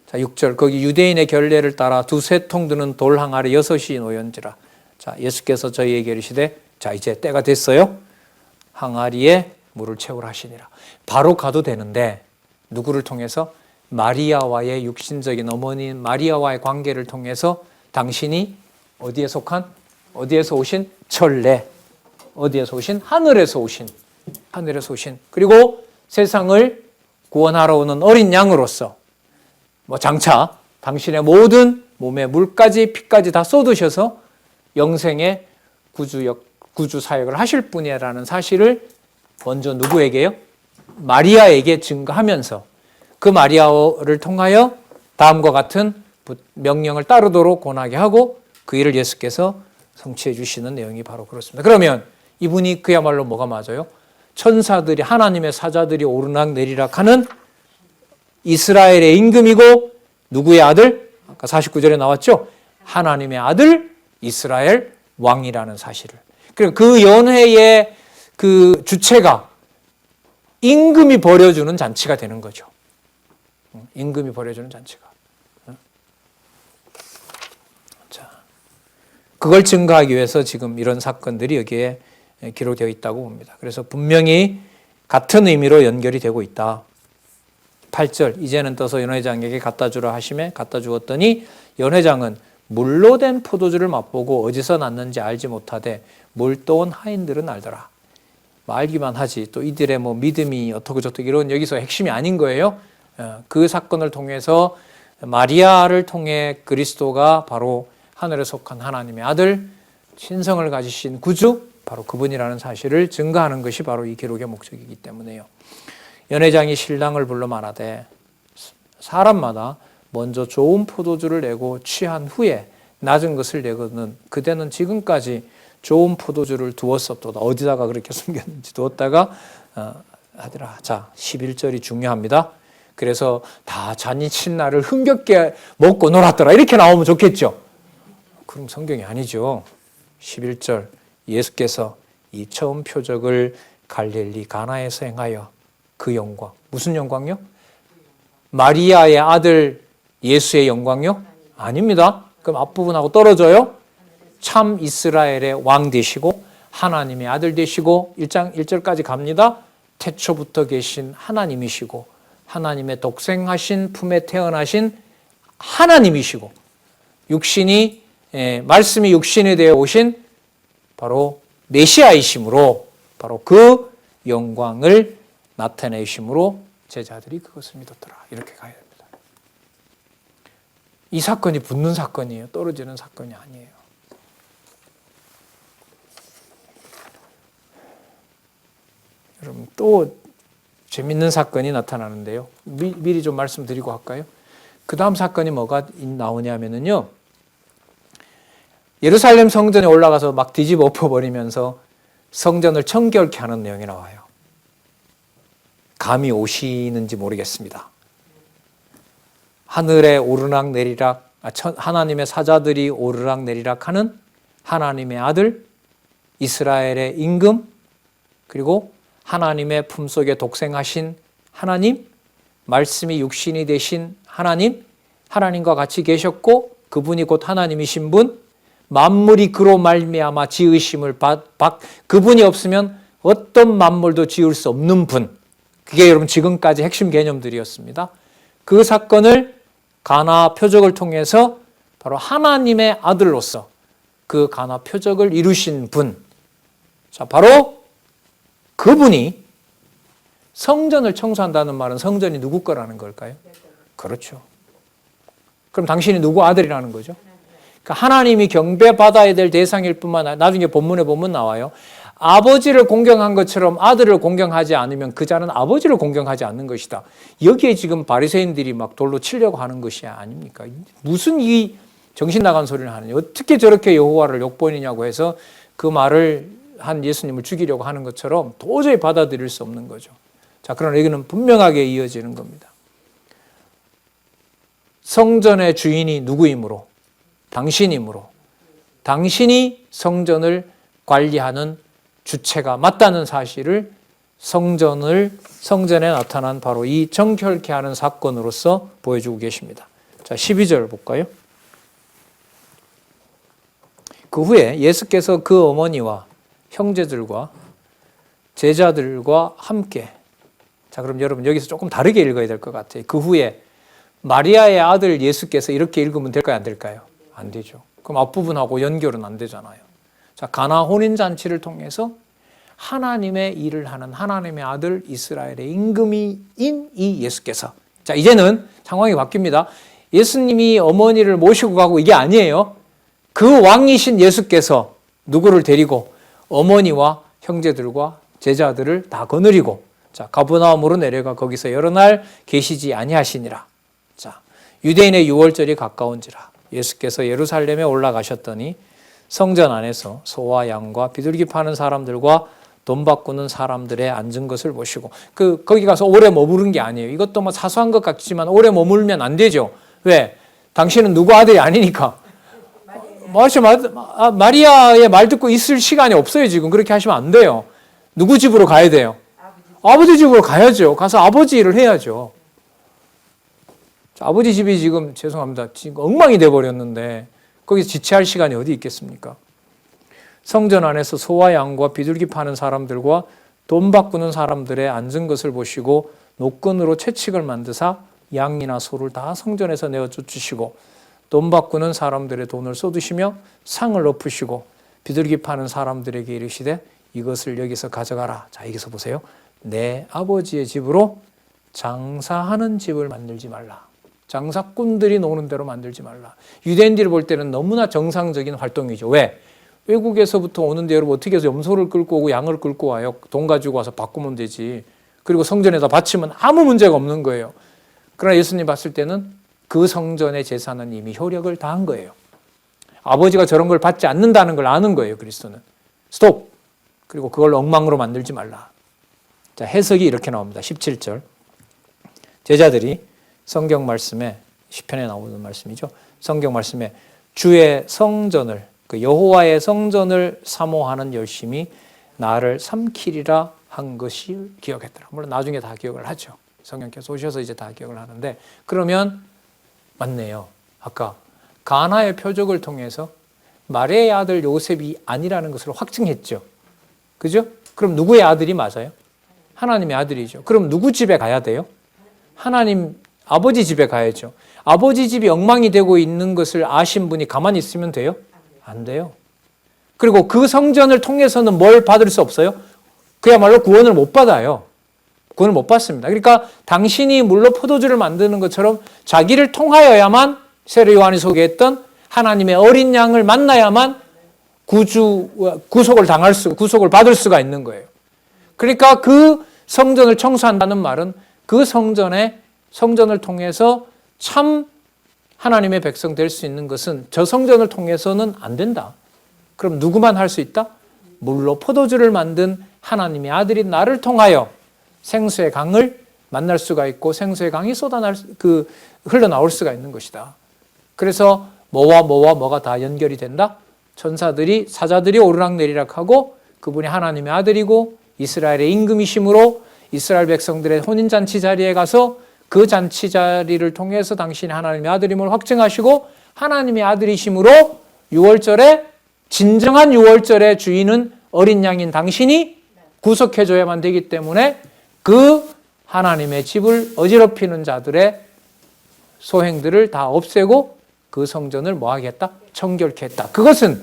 자, 6절 거기 유대인의 결례를 따라 두세 통 드는 돌 항아리 6이 놓였지라. 자, 예수께서 저희에게 이르시되 자, 이제 때가 됐어요. 항아리에 물을 채우라 하시니라. 바로 가도 되는데 누구를 통해서? 마리아와의 육신적인 어머니인 마리아와의 관계를 통해서 당신이 어디에 속한? 어디에서 오신? 천례. 어디에서 오신? 하늘에서 오신. 그리고 세상을 구원하러 오는 어린 양으로서 장차 당신의 모든 몸에 물까지 피까지 다 쏟으셔서 영생의 구주 사역을 하실 분이라는 사실을 먼저 누구에게요? 마리아에게 증거하면서 그 마리아를 통하여 다음과 같은 명령을 따르도록 권하게 하고 그 일을 예수께서 성취해 주시는 내용이 바로 그렇습니다. 그러면 이분이 그야말로 뭐가 맞아요? 천사들이, 하나님의 사자들이 오르락 내리락 하는 이스라엘의 임금이고 누구의 아들? 아까 49절에 나왔죠? 하나님의 아들 이스라엘 왕이라는 사실을. 그리고 그 연회의 그 주체가 임금이 벌여주는 잔치가 되는 거죠. 임금이 벌여주는 잔치가. 자, 그걸 증거하기 위해서 지금 이런 사건들이 여기에 기록되어 있다고 봅니다. 그래서 분명히 같은 의미로 연결이 되고 있다. 8절 이제는 떠서 연회장에게 갖다 주라 하시매 갖다 주었더니 연회장은 물로 된 포도주를 맛보고 어디서 났는지 알지 못하되 물떠온 하인들은 알더라. 알기만 하지 또 이들의 뭐 믿음이 어떻고 저떻고 이런 여기서 핵심이 아닌 거예요. 그 사건을 통해서 마리아를 통해 그리스도가 바로 하늘에 속한 하나님의 아들 신성을 가지신 구주 바로 그분이라는 사실을 증거하는 것이 바로 이 기록의 목적이기 때문에요. 연회장이 신랑을 불러 말하되 사람마다 먼저 좋은 포도주를 내고 취한 후에 낮은 것을 내거든 그대는 지금까지 좋은 포도주를 두었었도다. 어디다가 그렇게 숨겼는지 두었다가 하더라. 자, 11절이 중요합니다. 그래서 다 잔치친 날을 흥겹게 먹고 놀았더라. 이렇게 나오면 좋겠죠. 그럼 성경이 아니죠. 11절 예수께서 이 처음 표적을 갈릴리 가나에서 행하여 그 영광. 무슨 영광요? 마리아의 아들 예수의 영광요? 아닙니다. 그럼 앞부분하고 떨어져요. 참 이스라엘의 왕 되시고 하나님의 아들 되시고 1장 1절까지 갑니다. 태초부터 계신 하나님이시고 하나님의 독생하신 품에 태어나신 하나님이시고 육신이 말씀이 육신이 되어 오신 바로 메시아이심으로 바로 그 영광을 나타내심으로 제자들이 그것을 믿었더라. 이렇게 가야 됩니다. 이 사건이 붙는 사건이에요. 떨어지는 사건이 아니에요. 여러분 또 재밌는 사건이 나타나는데요. 미리 좀 말씀드리고 할까요? 그 다음 사건이 뭐가 나오냐면요. 예루살렘 성전에 올라가서 막 뒤집어 엎어버리면서 성전을 청결케 하는 내용이 나와요. 감이 오시는지 모르겠습니다. 하늘에 오르락 내리락 하나님의 사자들이 오르락 내리락 하는 하나님의 아들 이스라엘의 임금 그리고 하나님의 품속에 독생하신 하나님 말씀이 육신이 되신 하나님 하나님과 같이 계셨고 그분이 곧 하나님이신 분 만물이 그로 말미암아 지으심을 그분이 없으면 어떤 만물도 지을 수 없는 분 그게 여러분 지금까지 핵심 개념들이었습니다. 그 사건을 가나 표적을 통해서 바로 하나님의 아들로서 그 가나 표적을 이루신 분 자 바로 그분이 성전을 청소한다는 말은 성전이 누구 거라는 걸까요? 그렇죠. 그럼 당신이 누구 아들이라는 거죠? 그러니까 하나님이 경배받아야 될 대상일 뿐만 아니라 나중에 본문에 보면 나와요. 아버지를 공경한 것처럼 아들을 공경하지 않으면 그 자는 아버지를 공경하지 않는 것이다. 여기에 지금 바리새인들이 막 돌로 치려고 하는 것이 아닙니까? 무슨 이 정신 나간 소리를 하느냐. 어떻게 저렇게 여호와를 욕보이냐고 해서 그 말을 한 예수님을 죽이려고 하는 것처럼 도저히 받아들일 수 없는 거죠. 자, 그러나 여기는 분명하게 이어지는 겁니다. 성전의 주인이 누구이므로? 당신이므로. 당신이 성전을 관리하는 주체가 맞다는 사실을 성전에 나타난 바로 이 정결케 하는 사건으로서 보여주고 계십니다. 자, 12절 볼까요? 그 후에 예수께서 그 어머니와 형제들과 제자들과 함께 자, 그럼 여러분 여기서 조금 다르게 읽어야 될 것 같아요. 그 후에 마리아의 아들 예수께서 이렇게 읽으면 될까요? 안 될까요? 안 되죠. 그럼 앞부분하고 연결은 안 되잖아요. 자, 가나 혼인잔치를 통해서 하나님의 일을 하는 하나님의 아들 이스라엘의 임금인 이 예수께서 자, 이제는 상황이 바뀝니다. 예수님이 어머니를 모시고 가고 이게 아니에요. 그 왕이신 예수께서 누구를 데리고 어머니와 형제들과 제자들을 다 거느리고 자, 가버나움으로 내려가 거기서 여러 날 계시지 아니하시니라. 자, 유대인의 유월절이 가까운지라 예수께서 예루살렘에 올라가셨더니 성전 안에서 소와 양과 비둘기 파는 사람들과 돈 바꾸는 사람들의 앉은 것을 보시고 거기 가서 오래 머무른 게 아니에요. 이것도 뭐 사소한 것 같지만 오래 머물면 안 되죠. 왜? 당신은 누구 아들이 아니니까. 마리아의 말 듣고 있을 시간이 없어요. 지금 그렇게 하시면 안 돼요. 누구 집으로 가야 돼요? 아버지 집으로 가야죠. 가서 아버지 일을 해야죠. 아버지 집이 지금 죄송합니다. 지금 엉망이 돼버렸는데 거기서 지체할 시간이 어디 있겠습니까? 성전 안에서 소와 양과 비둘기 파는 사람들과 돈 바꾸는 사람들의 앉은 것을 보시고 노끈으로 채찍을 만드사 양이나 소를 다 성전에서 내어 쫓으시고 돈 바꾸는 사람들의 돈을 쏟으시며 상을 엎으시고 비둘기 파는 사람들에게 이르시되 이것을 여기서 가져가라. 자, 여기서 보세요. 내 아버지의 집으로 장사하는 집을 만들지 말라. 장사꾼들이 노는 대로 만들지 말라. 유대인들이 볼 때는 너무나 정상적인 활동이죠. 왜? 외국에서부터 오는데 여러분 어떻게 해서 염소를 끌고 오고 양을 끌고 와요? 돈 가지고 와서 바꾸면 되지. 그리고 성전에다 바치면 아무 문제가 없는 거예요. 그러나 예수님 봤을 때는 그 성전의 제사는 이미 효력을 다한 거예요. 아버지가 저런 걸 받지 않는다는 걸 아는 거예요. 그리스도는. 스톱! 그리고 그걸 엉망으로 만들지 말라. 자, 해석이 이렇게 나옵니다. 17절. 제자들이 성경 말씀에 시편에 나오는 말씀이죠. 성경 말씀에 주의 성전을 그 여호와의 성전을 사모하는 열심이 나를 삼키리라 한 것이 기억했더라. 물론 나중에 다 기억을 하죠. 성령께서 오셔서 이제 다 기억을 하는데 그러면 맞네요. 아까 가나의 표적을 통해서 마리아의 아들 요셉이 아니라는 것을 확증했죠. 그죠? 그럼 누구의 아들이 맞아요? 하나님의 아들이죠. 그럼 누구 집에 가야 돼요? 하나님 아버지 집에 가야죠. 아버지 집이 엉망이 되고 있는 것을 아신 분이 가만히 있으면 돼요? 안 돼요. 그리고 그 성전을 통해서는 뭘 받을 수 없어요? 그야말로 구원을 못 받아요. 구원을 못 받습니다. 그러니까 당신이 물로 포도주를 만드는 것처럼 자기를 통하여야만 세례 요한이 소개했던 하나님의 어린 양을 만나야만 구속을 받을 수가 있는 거예요. 그러니까 그 성전을 청소한다는 말은 그 성전을 통해서 참 하나님의 백성 될 수 있는 것은 저 성전을 통해서는 안 된다. 그럼 누구만 할 수 있다? 물로 포도주를 만든 하나님의 아들인 나를 통하여 생수의 강을 만날 수가 있고 생수의 강이 흘러나올 수가 있는 것이다. 그래서 뭐가 다 연결이 된다? 천사들이 사자들이 오르락내리락하고 그분이 하나님의 아들이고 이스라엘의 임금이심으로 이스라엘 백성들의 혼인잔치 자리에 가서 그 잔치 자리를 통해서 당신이 하나님의 아들임을 확증하시고 하나님의 아들이심으로 진정한 6월절의 주인은 어린 양인 당신이 구속해줘야만 되기 때문에 그 하나님의 집을 어지럽히는 자들의 소행들을 다 없애고 그 성전을 뭐하게 했다? 정결케 했다. 그것은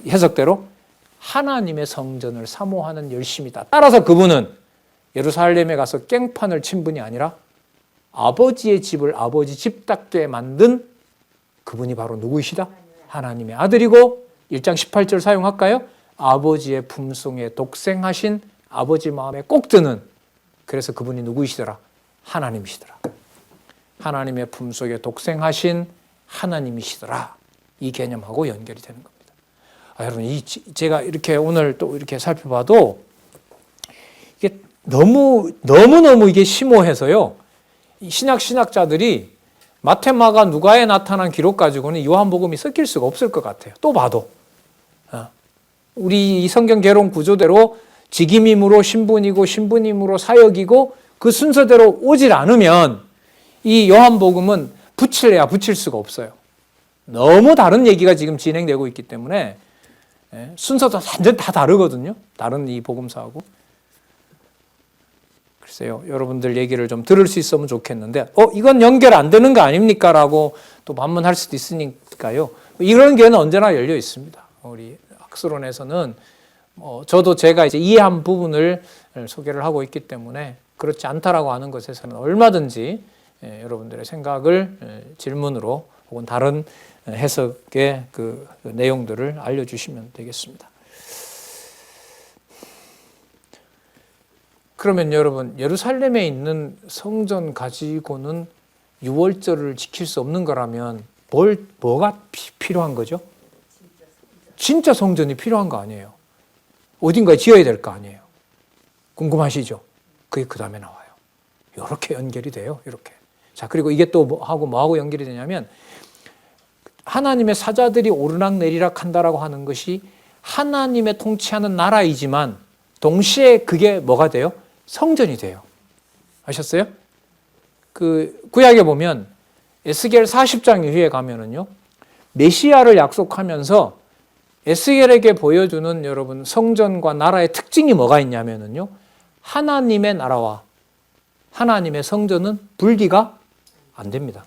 해석대로 하나님의 성전을 사모하는 열심이다. 따라서 그분은 예루살렘에 가서 깽판을 친 분이 아니라 아버지의 집을 아버지 집답게 만든 그분이 바로 누구이시다? 하나님의 아들이고 1장 18절 사용할까요? 아버지의 품속에 독생하신 아버지 마음에 꼭 드는 그래서 그분이 누구이시더라? 하나님이시더라. 하나님의 품속에 독생하신 하나님이시더라. 이 개념하고 연결이 되는 겁니다. 여러분, 제가 이렇게 오늘 또 이렇게 살펴봐도 이게 너무너무 이게 심오해서요. 신학자들이 마태, 마가, 누가에 나타난 기록 가지고는 요한복음이 섞일 수가 없을 것 같아요. 또 봐도. 우리 이 성경 개론 구조대로 직임임으로 신분이고 신분임으로 사역이고 그 순서대로 오질 않으면 이 요한복음은 붙일래야 붙일 수가 없어요. 너무 다른 얘기가 지금 진행되고 있기 때문에 순서도 완전 다 다르거든요. 다른 이 복음서하고. 글쎄요. 여러분들 얘기를 좀 들을 수 있으면 좋겠는데 이건 연결 안 되는 거 아닙니까? 라고 또 반문할 수도 있으니까요. 이런 기회는 언제나 열려 있습니다. 우리 학술원에서는 저도 제가 이제 이해한 부분을 소개를 하고 있기 때문에 그렇지 않다라고 하는 것에서는 얼마든지 여러분들의 생각을 질문으로 혹은 다른 해석의 그 내용들을 알려주시면 되겠습니다. 그러면 여러분, 예루살렘에 있는 성전 가지고는 유월절을 지킬 수 없는 거라면 뭐가 필요한 거죠? 진짜 성전이 필요한 거 아니에요. 어딘가에 지어야 될 거 아니에요. 궁금하시죠? 그게 그 다음에 나와요. 이렇게 연결이 돼요. 이렇게. 자, 그리고 이게 또 뭐하고 연결이 되냐면 하나님의 사자들이 오르락내리락 한다라고 하는 것이 하나님의 통치하는 나라이지만 동시에 그게 뭐가 돼요? 성전이 돼요. 아셨어요? 그 구약에 보면 에스겔 40장 이후에 가면은요. 메시아를 약속하면서 에스겔에게 보여주는 여러분 성전과 나라의 특징이 뭐가 있냐면요. 하나님의 나라와 하나님의 성전은 분리가 안 됩니다.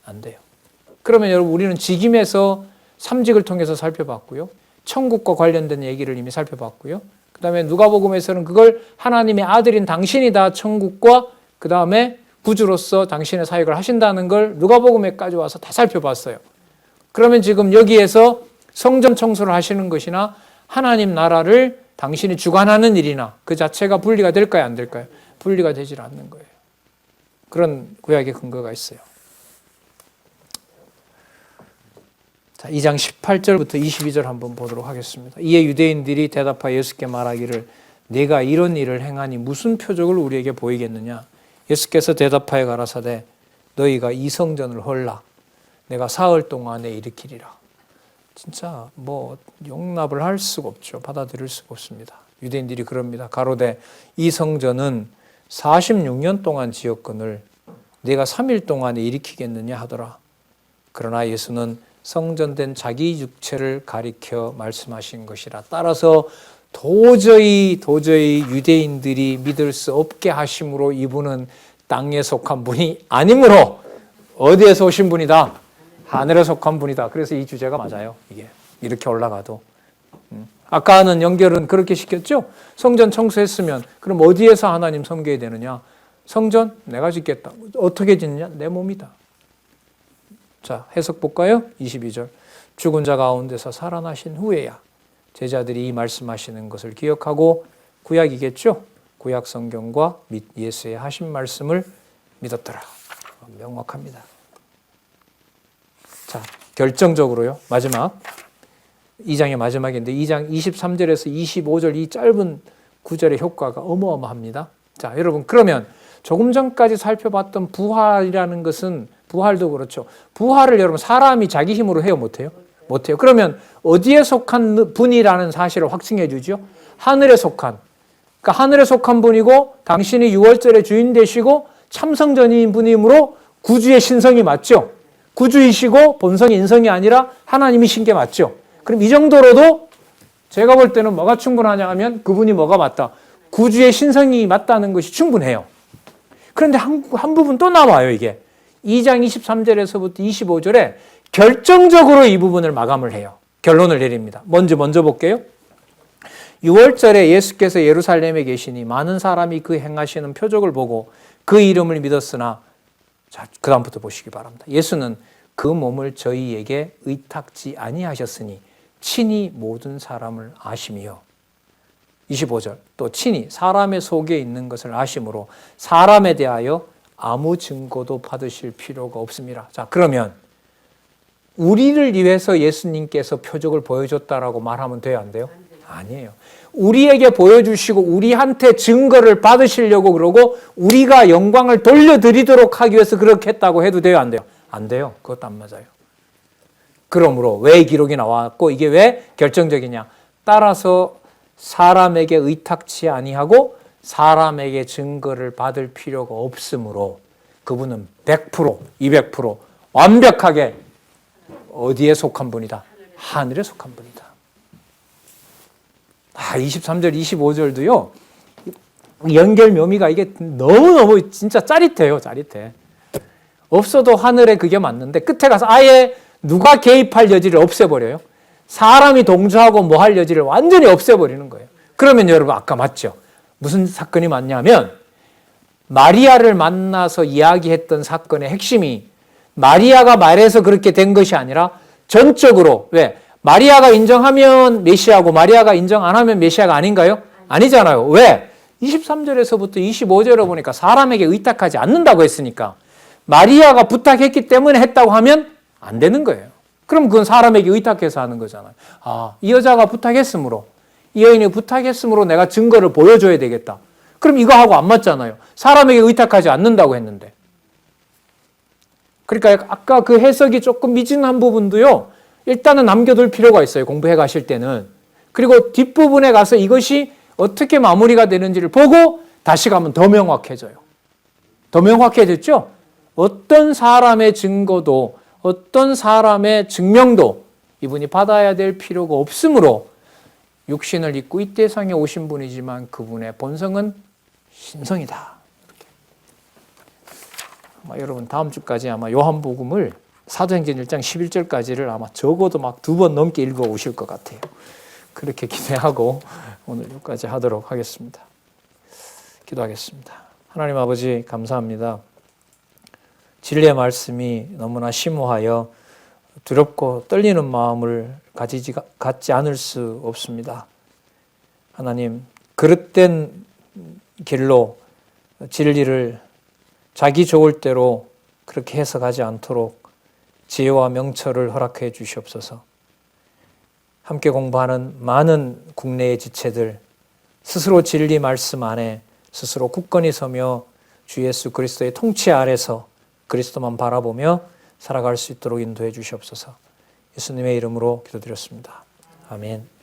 안 돼요. 그러면 여러분 우리는 직임에서 삼직을 통해서 살펴봤고요. 천국과 관련된 얘기를 이미 살펴봤고요. 그 다음에 누가복음에서는 그걸 하나님의 아들인 당신이 다 천국과 그 다음에 구주로서 당신의 사역을 하신다는 걸 누가복음에까지 와서 다 살펴봤어요. 그러면 지금 여기에서 성전 청소를 하시는 것이나 하나님 나라를 당신이 주관하는 일이나 그 자체가 분리가 될까요? 안 될까요? 분리가 되질 않는 거예요. 그런 구약의 근거가 있어요. 자, 2장 18절부터 22절 한번 보도록 하겠습니다. 이에 유대인들이 대답하여 예수께 말하기를 내가 이런 일을 행하니 무슨 표적을 우리에게 보이겠느냐? 예수께서 대답하여 가라사대 너희가 이 성전을 헐라 내가 사흘 동안에 일으키리라. 진짜 뭐 용납을 할 수가 없죠. 받아들일 수가 없습니다. 유대인들이 그럽니다. 가로되 이 성전은 46년 동안 지었거늘 내가 3일 동안에 일으키겠느냐 하더라. 그러나 예수는 성전된 자기 육체를 가리켜 말씀하신 것이라. 따라서 도저히 유대인들이 믿을 수 없게 하심으로 이분은 땅에 속한 분이 아니므로 어디에서 오신 분이다? 하늘에 속한 분이다. 그래서 이 주제가 맞아요. 이게 이렇게 올라가도. 아까 하는 연결은 그렇게 시켰죠? 성전 청소했으면 그럼 어디에서 하나님 섬겨야 되느냐? 성전 내가 짓겠다. 어떻게 짓느냐? 내 몸이다. 자, 해석 볼까요? 22절. 죽은 자 가운데서 살아나신 후에야 제자들이 이 말씀하시는 것을 기억하고 구약이겠죠? 구약 성경과 예수의 하신 말씀을 믿었더라. 명확합니다. 자, 결정적으로요. 마지막 2장의 마지막인데 2장 23절에서 25절 이 짧은 구절의 효과가 어마어마합니다. 자, 여러분 그러면 조금 전까지 살펴봤던 부활이라는 것은 부활도 그렇죠. 부활을 여러분 사람이 자기 힘으로 해요? 못해요? 못해요. 그러면 어디에 속한 분이라는 사실을 확증해 주죠? 하늘에 속한. 그러니까 하늘에 속한 분이고 당신이 6월절의 주인 되시고 참성전인 분이므로 구주의 신성이 맞죠? 구주이시고 본성이 인성이 아니라 하나님이신 게 맞죠? 그럼 이 정도로도 제가 볼 때는 뭐가 충분하냐 하면 그분이 뭐가 맞다? 구주의 신성이 맞다는 것이 충분해요. 그런데 한 부분 또 나와요, 이게. 2장 23절에서부터 25절에 결정적으로 이 부분을 마감을 해요. 결론을 내립니다. 먼저 볼게요. 6월절에 예수께서 예루살렘에 계시니 많은 사람이 그 행하시는 표적을 보고 그 이름을 믿었으나 자, 그 다음부터 보시기 바랍니다. 예수는 그 몸을 저희에게 의탁지 아니하셨으니 친히 모든 사람을 아심이요. 25절 또 친히 사람의 속에 있는 것을 아심으로 사람에 대하여 아무 증거도 받으실 필요가 없습니다. 자, 그러면 우리를 위해서 예수님께서 표적을 보여줬다라고 말하면 돼요, 안 돼요? 아니에요. 우리에게 보여주시고 우리한테 증거를 받으시려고 그러고 우리가 영광을 돌려드리도록 하기 위해서 그렇게 했다고 해도 돼요, 안 돼요? 안 돼요. 그것도 안 맞아요. 그러므로 왜 기록이 나왔고 이게 왜 결정적이냐? 따라서 사람에게 의탁치 아니하고 사람에게 증거를 받을 필요가 없으므로 그분은 100%, 200% 완벽하게 어디에 속한 분이다? 하늘에 속한 분이다. 23절, 25절도요. 연결 묘미가 이게 너무너무 진짜 짜릿해요. 짜릿해. 없어도 하늘에 그게 맞는데 끝에 가서 아예 누가 개입할 여지를 없애버려요. 사람이 동조하고 뭐 할 여지를 완전히 없애버리는 거예요. 그러면 여러분 아까 맞죠? 무슨 사건이 맞냐면 마리아를 만나서 이야기했던 사건의 핵심이 마리아가 말해서 그렇게 된 것이 아니라 전적으로 왜? 마리아가 인정하면 메시아고 마리아가 인정 안 하면 메시아가 아닌가요? 아니잖아요. 왜? 23절에서부터 25절에 보니까 사람에게 의탁하지 않는다고 했으니까 마리아가 부탁했기 때문에 했다고 하면 안 되는 거예요. 그럼 그건 사람에게 의탁해서 하는 거잖아요. 이 여자가 부탁했으므로 이 여인이 부탁했으므로 내가 증거를 보여줘야 되겠다. 그럼 이거하고 안 맞잖아요. 사람에게 의탁하지 않는다고 했는데. 그러니까 아까 그 해석이 조금 미진한 부분도요. 일단은 남겨둘 필요가 있어요. 공부해 가실 때는. 그리고 뒷부분에 가서 이것이 어떻게 마무리가 되는지를 보고 다시 가면 더 명확해져요. 더 명확해졌죠? 어떤 사람의 증거도 어떤 사람의 증명도 이분이 받아야 될 필요가 없으므로 육신을 입고 이 세상에 오신 분이지만 그분의 본성은 신성이다. 아마 여러분 다음 주까지 아마 요한복음을 사도행전 1장 11절까지를 아마 적어도 막 2번 넘게 읽어 오실 것 같아요. 그렇게 기대하고 오늘 여기까지 하도록 하겠습니다. 기도하겠습니다. 하나님 아버지 감사합니다. 진리의 말씀이 너무나 심오하여 두렵고 떨리는 마음을 갖지 않을 수 없습니다. 하나님, 그릇된 길로 진리를 자기 좋을 대로 그렇게 해석하지 않도록 지혜와 명철을 허락해 주시옵소서. 함께 공부하는 많은 국내의 지체들 스스로 진리 말씀 안에 스스로 굳건히 서며 주 예수 그리스도의 통치 아래서 그리스도만 바라보며 살아갈 수 있도록 인도해 주시옵소서. 예수님의 이름으로 기도드렸습니다. 아멘.